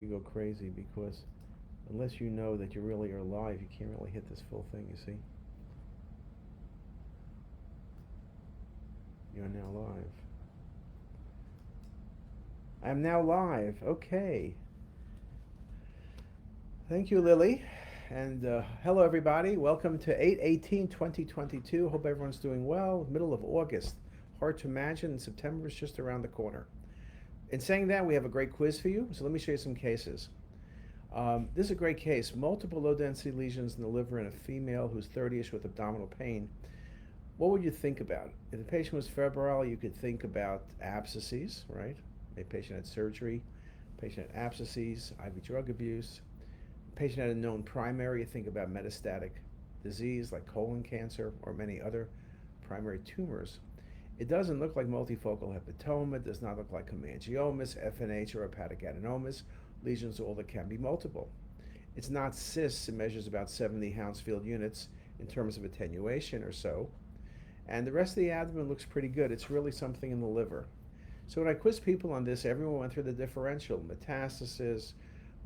You go crazy because unless you know that you really are live, you can't really hit this full thing, you see? You're now live. I'm now live. Okay. Thank you, Lily. And hello, everybody. Welcome to 8/18/2022. Hope everyone's doing well. Middle of August. Hard to imagine. September is just around the corner. In saying that, we have a great quiz for you. So let me show you some cases. This is a great case. Multiple low density lesions in the liver in a female who's 30ish with abdominal pain. What would you think about? If the patient was febrile, you could think about abscesses, right? A patient had surgery, patient had abscesses, IV drug abuse. Patient had a known primary, you think about metastatic disease like colon cancer or many other primary tumors. It doesn't look like multifocal hepatoma, it does not look like hemangiomas, FNH, or hepatic adenomas, lesions all that can be multiple. It's not cysts, it measures about 70 Hounsfield units in terms of attenuation or so. And the rest of the abdomen looks pretty good. It's really something in the liver. So when I quiz people on this, everyone went through the differential. Metastasis,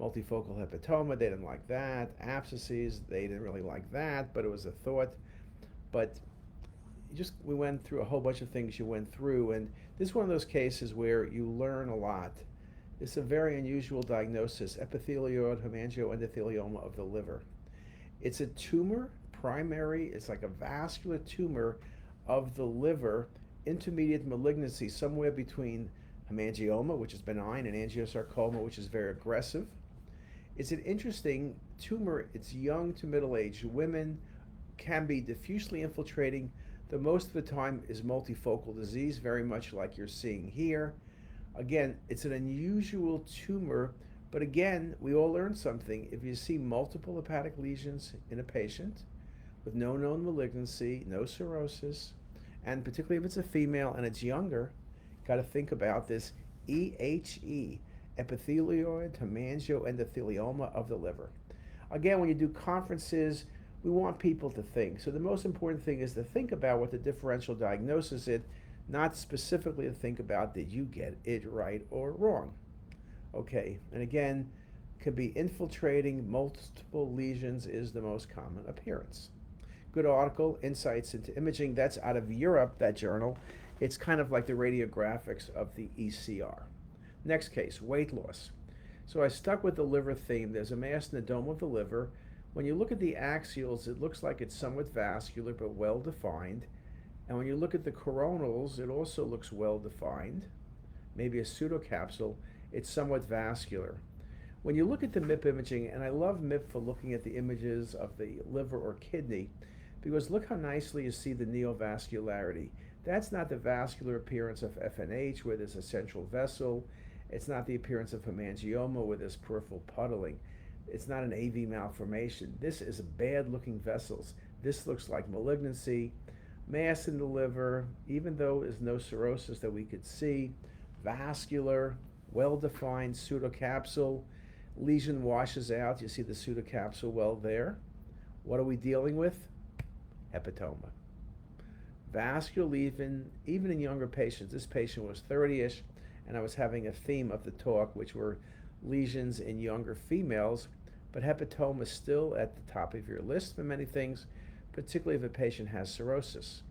multifocal hepatoma, they didn't like that. Abscesses, they didn't really like that, but it was a thought. But we went through a whole bunch of things you went through, and this is one of those cases where you learn a lot. It's a very unusual diagnosis, epithelioid hemangioendothelioma of the liver. It's a tumor, primary, it's like a vascular tumor of the liver, intermediate malignancy, somewhere between hemangioma, which is benign, and angiosarcoma, which is very aggressive. It's an interesting tumor. It's young to middle-aged women, can be diffusely infiltrating. The most of the time is multifocal disease, very much like you're seeing here. Again, it's an unusual tumor, but again, we all learned something. If you see multiple hepatic lesions in a patient with no known malignancy, no cirrhosis, and particularly if it's a female and it's younger, got to think about this EHE, epithelioid hemangioendothelioma of the liver. Again, when you do conferences, we want people to think. So the most important thing is to think about what the differential diagnosis is, not specifically to think about did you get it right or wrong. Okay, and again, could be infiltrating multiple lesions is the most common appearance. Good article, Insights into Imaging. That's out of Europe, that journal. It's kind of like the radiographics of the ECR. Next case, weight loss. So I stuck with the liver theme. There's a mass in the dome of the liver. When you look at the axials, it looks like it's somewhat vascular but well defined. And when you look at the coronals, it also looks well defined. Maybe a pseudocapsule, it's somewhat vascular. When you look at the MIP imaging, and I love MIP for looking at the images of the liver or kidney, because look how nicely you see the neovascularity. That's not the vascular appearance of FNH where there's a central vessel. It's not the appearance of hemangioma where there's peripheral puddling. It's not an AV malformation. This is bad looking vessels. This looks like malignancy, mass in the liver, even though there's no cirrhosis that we could see, vascular, well-defined pseudocapsule, lesion washes out. You see the pseudocapsule well there. What are we dealing with? Hepatoma. Vascular lesion, even in younger patients. This patient was 30ish, and I was having a theme of the talk, which were lesions in younger females, but hepatoma is still at the top of your list for many things, particularly if a patient has cirrhosis.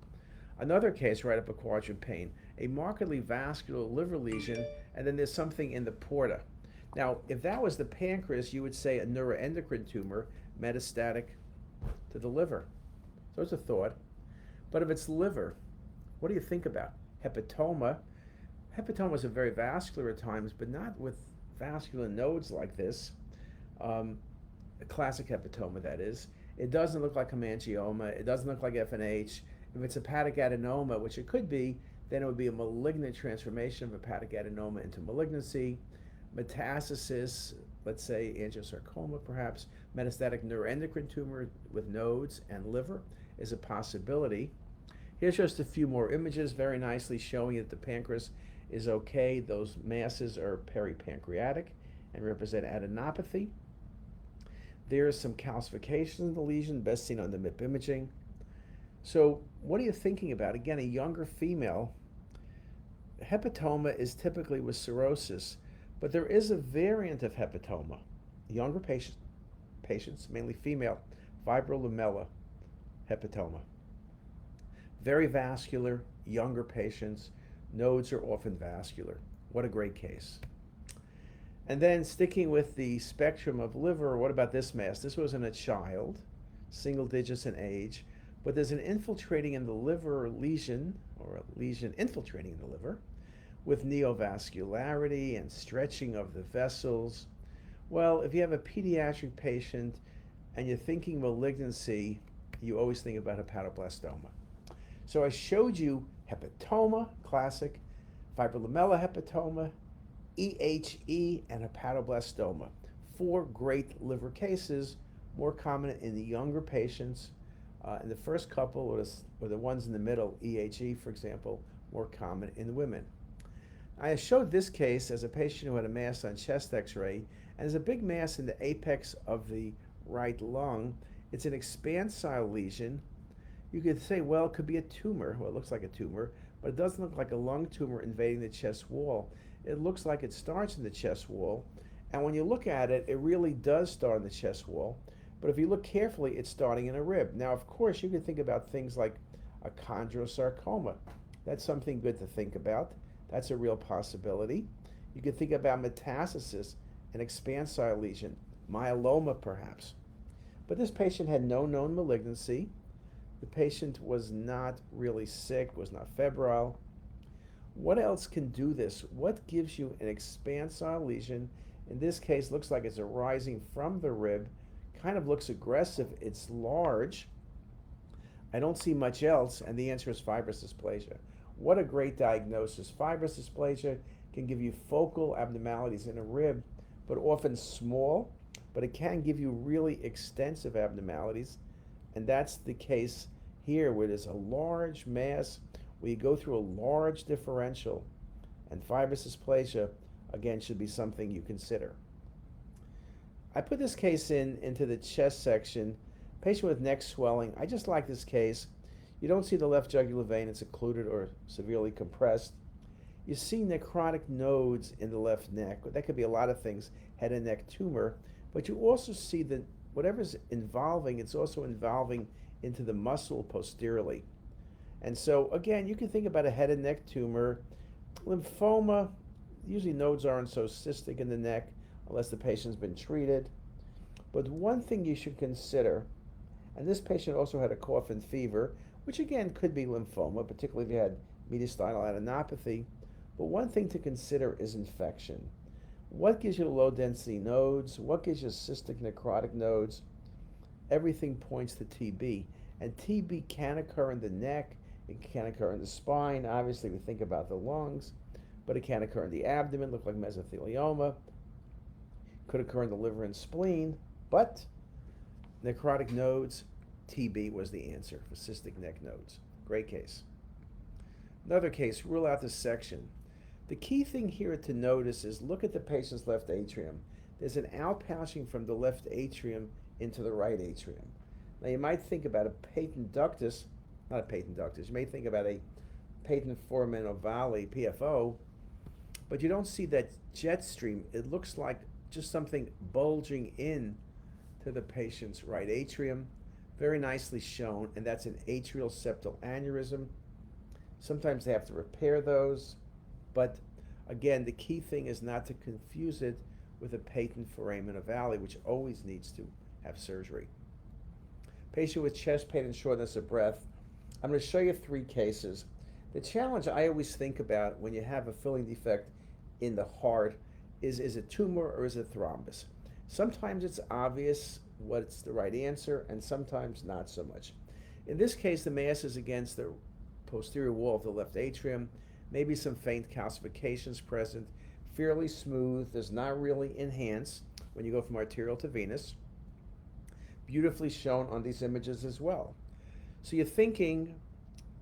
Another case right up a quadrant pane, a markedly vascular liver lesion, and then there's something in the porta. Now, if that was the pancreas, you would say a neuroendocrine tumor metastatic to the liver. So it's a thought. But if it's liver, what do you think about? Hepatoma. Hepatomas are very vascular at times, but not with vascular nodes like this. A classic hepatoma, that is. It doesn't look like hemangioma. It doesn't look like FNH. If it's hepatic adenoma, which it could be, then it would be a malignant transformation of hepatic adenoma into malignancy. Metastasis, let's say angiosarcoma perhaps, metastatic neuroendocrine tumor with nodes and liver is a possibility. Here's just a few more images very nicely showing that the pancreas is okay. Those masses are peripancreatic and represent adenopathy. There's some calcification in the lesion, best seen on the MIP imaging. So what are you thinking about? Again, a younger female. Hepatoma is typically with cirrhosis, But there is a variant of hepatoma. Younger patients, mainly female, fibrolamellar hepatoma. Very vascular, younger patients. Nodes are often vascular. What a great case. And then sticking with the spectrum of liver, what about this mass? This was in a child, single digits in age, but there's an infiltrating in the liver lesion, or a lesion infiltrating in the liver, with neovascularity and stretching of the vessels. Well, if you have a pediatric patient and you're thinking malignancy, you always think about hepatoblastoma. So I showed you hepatoma, classic, fibrolamellar hepatoma, EHE, and hepatoblastoma. 4 great liver cases, more common in the younger patients. In the first couple, or the ones in the middle, EHE, for example, more common in women. I showed this case as a patient who had a mass on chest x-ray, and there's a big mass in the apex of the right lung. It's an expansile lesion. You could say, well, it could be a tumor. Well, it looks like a tumor, but it doesn't look like a lung tumor invading the chest wall. It looks like it starts in the chest wall, and when you look at it, it really does start in the chest wall. But if you look carefully, it's starting in a rib. Now, of course, you can think about things like a chondrosarcoma. That's something good to think about. That's a real possibility. You can think about metastasis, an expansile lesion, myeloma perhaps. But this patient had no known malignancy. The patient was not really sick, was not febrile. What else can do this? What gives you an expansile lesion? In this case, looks like it's arising from the rib, kind of looks aggressive, it's large. I don't see much else, and the answer is fibrous dysplasia. What a great diagnosis. Fibrous dysplasia can give you focal abnormalities in a rib, but often small, but it can give you really extensive abnormalities, and that's the case here where there's a large mass, where you go through a large differential, and fibrous dysplasia, again, should be something you consider. I put this case into the chest section, patient with neck swelling. I just like this case. You don't see the left jugular vein, it's occluded or severely compressed. You see necrotic nodes in the left neck. That could be a lot of things, head and neck tumor, but you also see that whatever's involving, it's also involving into the muscle posteriorly. And so, again, you can think about a head and neck tumor. Lymphoma, usually nodes aren't so cystic in the neck unless the patient's been treated. But one thing you should consider, and this patient also had a cough and fever, which again could be lymphoma, particularly if you had mediastinal adenopathy. But one thing to consider is infection. What gives you low density nodes? What gives you cystic necrotic nodes? Everything points to TB. And TB can occur in the neck, it can occur in the spine. Obviously, we think about the lungs, but it can occur in the abdomen, look like mesothelioma. Could occur in the liver and spleen, but necrotic nodes, TB was the answer for cystic neck nodes. Great case. Another case, rule out this section. The key thing here to notice is look at the patient's left atrium. There's an outpouching from the left atrium into the right atrium. Now you might think about a patent ductus, not a patent ductus, you may think about a patent foramen ovale, PFO, but you don't see that jet stream. It looks like just something bulging in to the patient's right atrium. Very nicely shown, and that's an atrial septal aneurysm. Sometimes they have to repair those, but again, the key thing is not to confuse it with a patent foramen ovale, which always needs to have surgery. Patient with chest pain and shortness of breath. I'm going to show you 3 cases. The challenge I always think about when you have a filling defect in the heart is it tumor or is it thrombus? Sometimes it's obvious what's the right answer, and sometimes not so much. In this case, the mass is against the posterior wall of the left atrium, maybe some faint calcifications present, fairly smooth, does not really enhance when you go from arterial to venous. Beautifully shown on these images as well. So you're thinking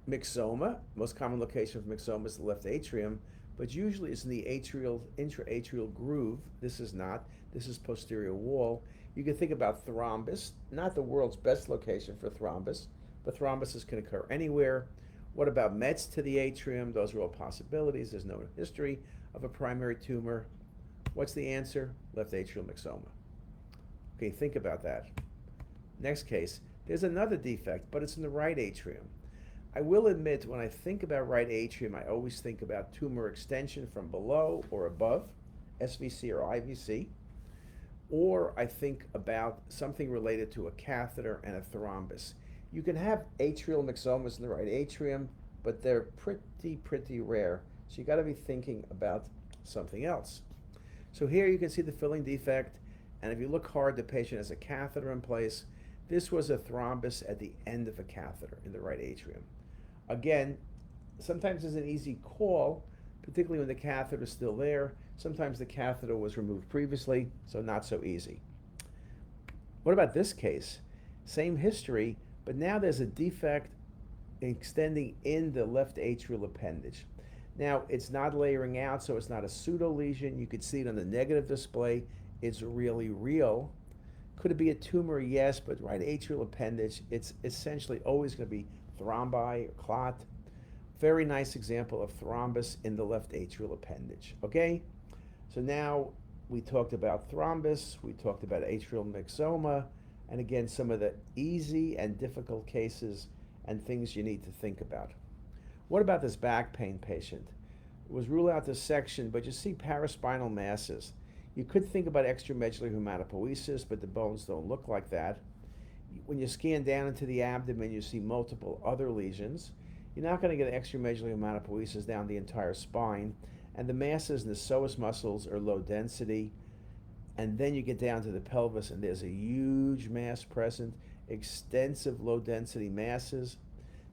myxoma, most common location of myxoma is the left atrium, but usually it's in the intra-atrial groove. This is not. This is posterior wall. You can think about thrombus, not the world's best location for thrombus, but thrombuses can occur anywhere. What about mets to the atrium? Those are all possibilities. There's no history of a primary tumor. What's the answer? Left atrial myxoma. Okay, think about that. Next case, there's another defect, but it's in the right atrium. I will admit, when I think about right atrium, I always think about tumor extension from below or above, SVC or IVC, or I think about something related to a catheter and a thrombus. You can have atrial myxomas in the right atrium, but they're pretty rare. So you got to be thinking about something else. So here you can see the filling defect, and if you look hard, the patient has a catheter in place. This was a thrombus at the end of a catheter in the right atrium. Again, sometimes it's an easy call, particularly when the catheter is still there. Sometimes the catheter was removed previously, so not so easy. What about this case? Same history, but now there's a defect extending in the left atrial appendage. Now, it's not layering out, so it's not a pseudo lesion. You could see it on the negative display. It's really real. Could it be a tumor? Yes, but right atrial appendage, it's essentially always going to be thrombi or clot. Very nice example of thrombus in the left atrial appendage. Okay, so now we talked about thrombus, we talked about atrial myxoma, and again, some of the easy and difficult cases and things you need to think about. What about this back pain patient? It was ruled out dissection, but you see paraspinal masses. You could think about extramedullary hematopoiesis, but the bones don't look like that. When you scan down into the abdomen, you see multiple other lesions. You're not going to get extramedullary hematopoiesis down the entire spine, and the masses in the psoas muscles are low density. And then you get down to the pelvis, and there's a huge mass present, extensive low density masses.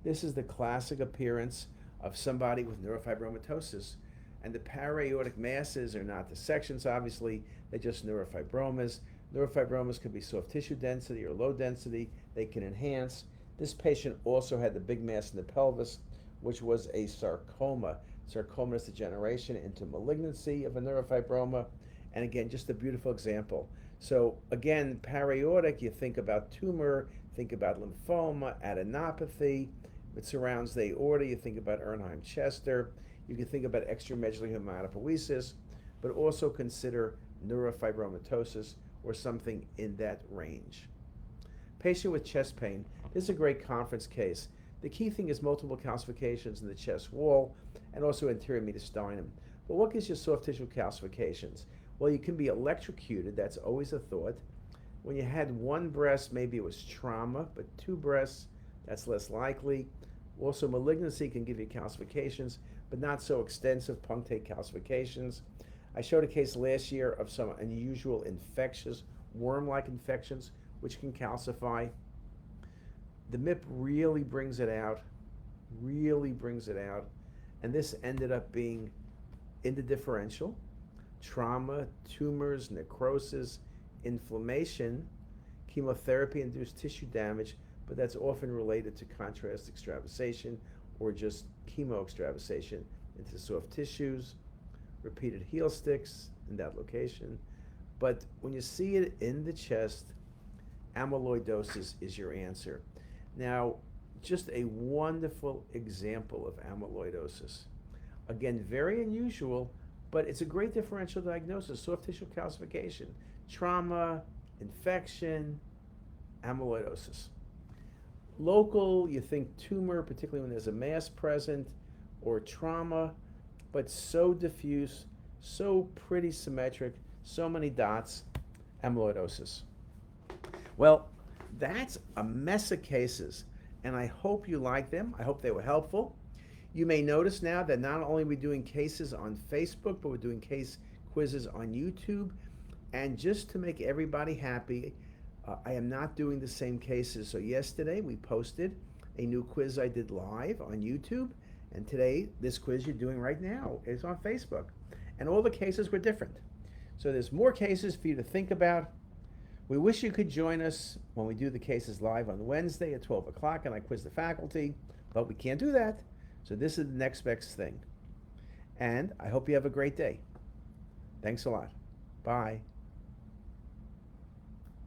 This is the classic appearance of somebody with neurofibromatosis. And the para-aortic masses are not dissections, obviously, they're just neurofibromas. Neurofibromas could be soft tissue density or low density. They can enhance. This patient also had the big mass in the pelvis, which was a sarcoma. Sarcoma is degeneration into malignancy of a neurofibroma. And again, just a beautiful example. So again, para-aortic, you think about tumor, think about lymphoma, adenopathy. If it surrounds the aorta, you think about Ernheim-Chester. You can think about extramedullary hematopoiesis, but also consider neurofibromatosis or something in that range. Patient with chest pain. This is a great conference case. The key thing is multiple calcifications in the chest wall and also anterior mediastinum. But what gives you soft tissue calcifications? Well, you can be electrocuted. That's always a thought. When you had one breast, maybe it was trauma, but two breasts, that's less likely. Also, malignancy can give you calcifications, but not so extensive punctate calcifications. I showed a case last year of some unusual infectious worm-like infections which can calcify. The MIP really brings it out, and this ended up being in the differential, trauma, tumors, necrosis, inflammation, chemotherapy-induced tissue damage, but that's often related to contrast extravasation or just chemo extravasation into soft tissues, repeated heel sticks in that location. But when you see it in the chest, amyloidosis is your answer. Now, just a wonderful example of amyloidosis. Again, very unusual, but it's a great differential diagnosis. Soft tissue calcification, trauma, infection, amyloidosis. Local, you think tumor, particularly when there's a mass present, or trauma, but so diffuse, so pretty symmetric, so many dots, amyloidosis. Well, that's a mess of cases, and I hope you like them. I hope they were helpful. You may notice now that not only are we doing cases on Facebook, but we're doing case quizzes on YouTube. And just to make everybody happy, I am not doing the same cases. So yesterday we posted a new quiz I did live on YouTube. And today, this quiz you're doing right now is on Facebook. And all the cases were different. So there's more cases for you to think about. We wish you could join us when we do the cases live on Wednesday at 12 o'clock and I quiz the faculty, but we can't do that. So this is the next best thing. And I hope you have a great day. Thanks a lot. Bye.